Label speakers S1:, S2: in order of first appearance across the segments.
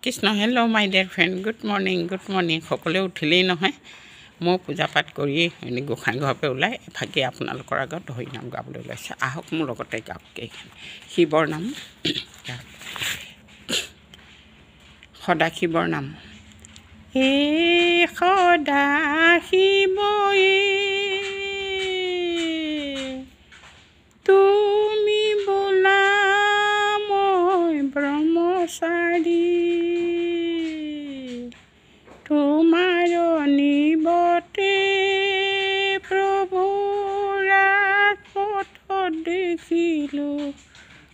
S1: Krishna hello' মাই dear friend good morning সকলোৱে উঠিলেই নহয় মই পূজা পাঠ কৰি গোসাঁই ঘৰৰ পৰা ওলাই এফাকি আপোনালোকৰ আগত হৰি নাম গাবলৈ ওলাইছোঁ আহক মোৰ লগতে গাওক কেইখন শিৱৰ নাম সদা শিৱৰ নাম হে সদা শিৱই তুমি বোলা মই ব্ৰহ্মচাৰী তোমাৰ নিবতে প্ৰভু ৰাজপথত দেখিলোঁ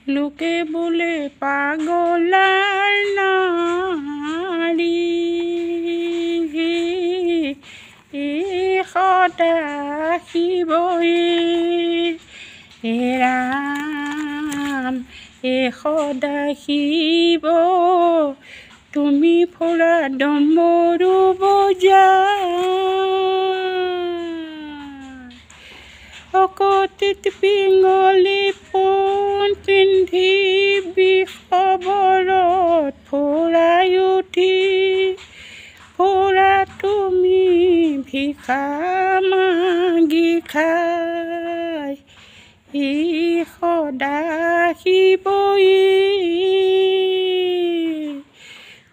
S1: লোকে বোলে পাগলাৰ নাৰী সদা শিৱই ৰাম সদা শিৱ তুমি ফুৰা ডমৰু বজা অকতিত পিঙলি পোন পিন্ধি বিষবৰত ফুৰাই উঠি ফুৰা তুমি ভিক্ষা মাগি খাই সদা শিৱই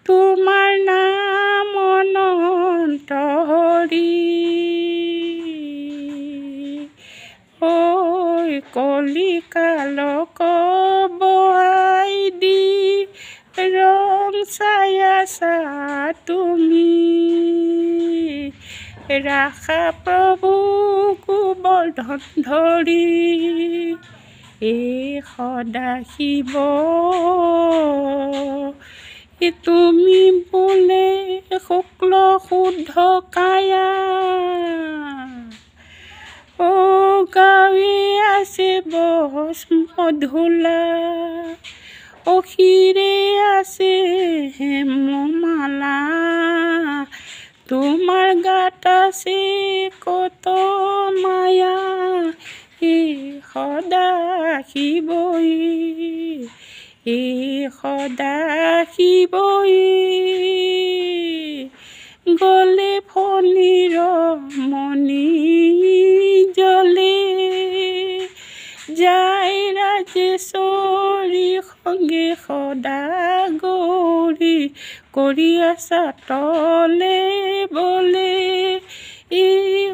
S1: তোমাৰ নাম অনন্ত হৰি ঐ কলিকালক বহাই দি ৰং ছায়াছা তুমি ৰাখা প্ৰভু গোবৰ্ধন ধৰি সদা শিৱ তুমি বোলে শুক্ল শুদ্ধ কায়া গাঁৱে আছে বস মধুলা অসিৰে আছে হেমমালা তোমাৰ গাত আছে কত মায়া সদা শিৱই সদা শিৱই গলে ফণীৰ মণি জলে যায় ৰাজেশ্বৰী সংগে সদা গৌৰী কৰি আছা তলে বলে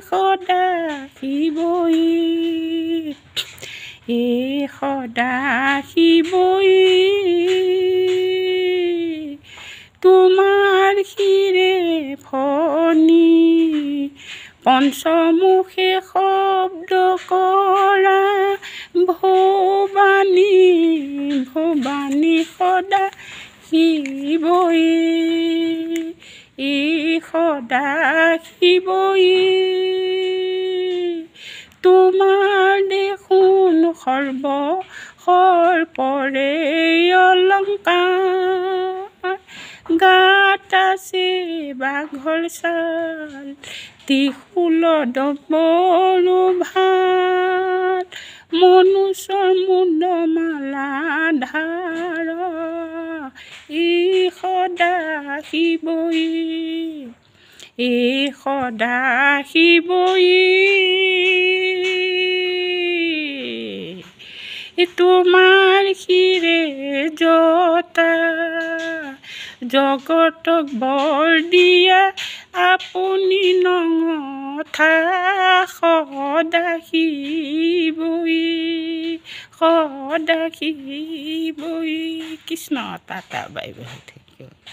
S1: সদা শিৱই সদা শিৱই তোমাৰ শিৰে ফণি পঞ্চমুখে শব্দ কৰা ভৱানী সদা শিৱই সদা শিৱই তোমাৰ দেখোন সৰ্পৰে অলংকাৰ গাত আছে বাঘৰ ছাল ত্ৰিশূল ডমৰু ভাল মনুষ্যৰ মুণ্ডমালা ধাৰ সদা শিৱই সদা শিৱই তোমাৰ শিৰে জতা জগতক বৰ দিয়া আপুনি নঙঠা সদা শিৱই Krishna tata bye bye thank U